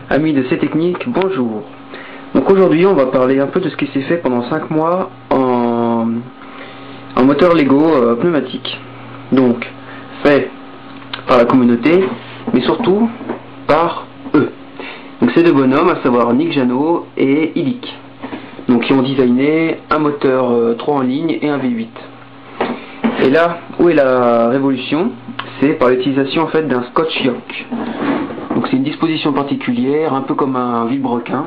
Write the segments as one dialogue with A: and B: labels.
A: Amis de C-Technique, bonjour. Donc aujourd'hui on va parler un peu de ce qui s'est fait pendant 5 mois en moteur Lego pneumatique. Donc fait par la communauté, mais surtout par eux. Donc ces deux bonhommes, à savoir Nick Jeannot et Illic. Donc qui ont designé un moteur 3 en ligne et un V8. Et là où est la révolution, c'est par l'utilisation en fait d'un scotch yoke. Donc c'est une disposition particulière, un peu comme un vilebrequin,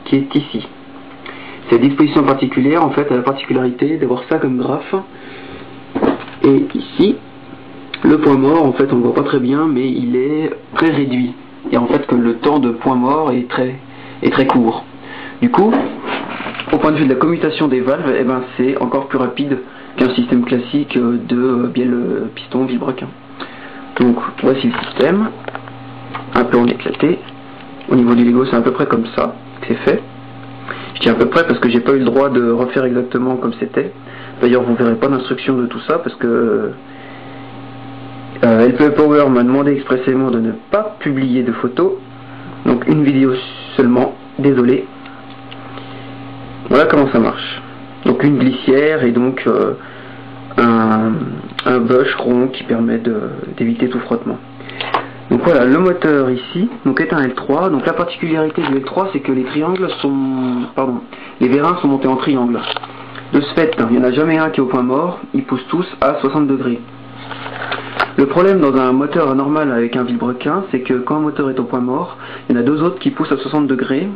A: qui est ici. Cette disposition particulière en fait a la particularité d'avoir ça comme graphe. Et ici, le point mort, en fait on ne voit pas très bien, mais il est très réduit. Et en fait que le temps de point mort est très court. Du coup, au point de vue de la commutation des valves, eh ben, c'est encore plus rapide qu'un système classique de bielle piston vilebrequin. Donc voici le système, un peu en éclaté. Au niveau du Lego, c'est à peu près comme ça que c'est fait. Je dis à peu près parce que j'ai pas eu le droit de refaire exactement comme c'était. D'ailleurs, vous verrez pas d'instruction de tout ça parce que LPE Power m'a demandé expressément de ne pas publier de photos. Donc une vidéo seulement, désolé. Voilà comment ça marche. Donc une glissière et donc un bush rond qui permet d'éviter tout frottement. Donc voilà, le moteur ici donc est un L3. Donc la particularité du L3, c'est que les vérins sont montés en triangle. De ce fait, il n'y en a jamais un qui est au point mort, ils poussent tous à 60 degrés. Le problème dans un moteur normal avec un vilebrequin, c'est que quand un moteur est au point mort, il y en a deux autres qui poussent à 60 degrés,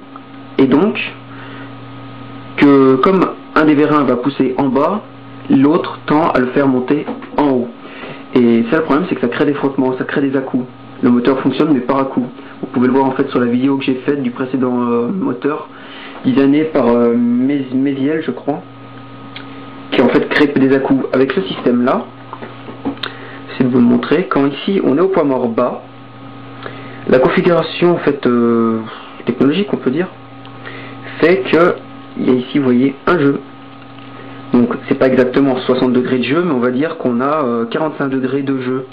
A: et donc que comme un des vérins va pousser en bas, l'autre tend à le faire monter en haut. Et ça, le problème, c'est que ça crée des frottements, ça crée des à-coups. Le moteur fonctionne mais par à-coups. Vous pouvez le voir en fait sur la vidéo que j'ai faite du précédent moteur, designé par Méziel, je crois, qui en fait crée des à-coups. Avec ce système-là, j'essaie de vous le montrer, quand ici on est au point mort bas, la configuration en fait technologique, on peut dire, fait que il y a ici, vous voyez, un jeu. Donc c'est pas exactement 60 degrés de jeu, mais on va dire qu'on a 45 degrés de jeu.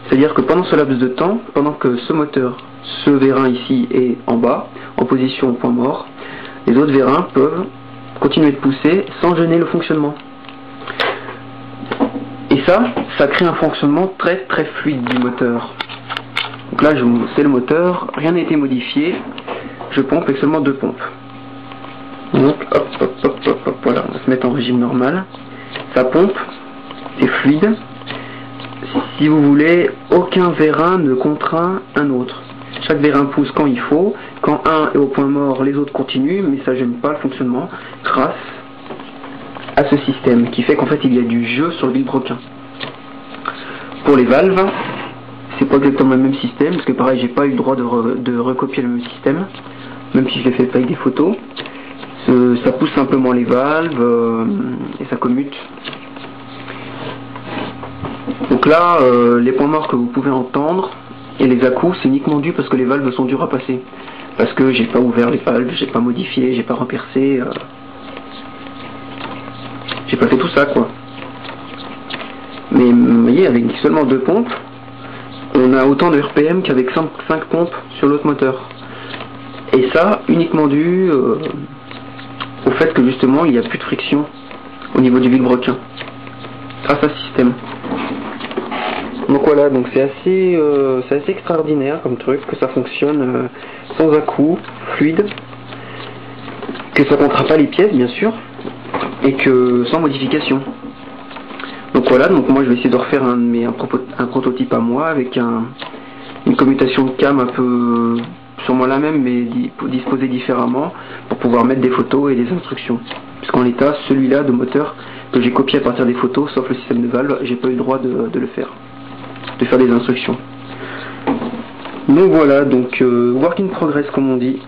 A: C'est-à-dire que pendant ce laps de temps, pendant que ce moteur, ce vérin ici est en bas, en position au point mort, les autres vérins peuvent continuer de pousser sans gêner le fonctionnement. Et ça crée un fonctionnement très fluide du moteur. Donc là, c'est le moteur, rien n'a été modifié, je pompe avec seulement 2 pompes. Donc hop, voilà, on va se mettre en régime normal. Ça pompe, c'est fluide. Si vous voulez, aucun vérin ne contraint un autre. Chaque vérin pousse quand il faut. Quand un est au point mort, les autres continuent, mais ça gêne pas le fonctionnement grâce à ce système qui fait qu'en fait il y a du jeu sur le vilebrequin. Pour les valves, c'est pas exactement le même système, parce que pareil, j'ai pas eu le droit de recopier le même système, même si je l'ai fait avec des photos. Ça pousse simplement les valves et ça commute. Donc là, les points morts que vous pouvez entendre et les à-coups, c'est uniquement dû parce que les valves sont dures à passer. Parce que j'ai pas ouvert les valves, j'ai pas modifié, j'ai pas repercé, j'ai pas fait tout ça quoi. Mais vous voyez, avec seulement 2 pompes, on a autant de RPM qu'avec 5 pompes sur l'autre moteur. Et ça, uniquement dû au fait que justement il n'y a plus de friction au niveau du vilebrequin grâce à ce système. Donc voilà, donc c'est assez extraordinaire comme truc, que ça fonctionne sans à-coups, fluide, que ça ne comptera pas les pièces bien sûr, et que sans modification. Donc voilà, donc moi je vais essayer de refaire un prototype à moi avec une commutation de cam un peu sûrement la même mais disposée différemment pour pouvoir mettre des photos et des instructions. Puisqu'en l'état, celui-là de moteur que j'ai copié à partir des photos, sauf le système de valve, j'ai pas eu le droit de le faire, de faire des instructions. Donc voilà, donc work in progress comme on dit.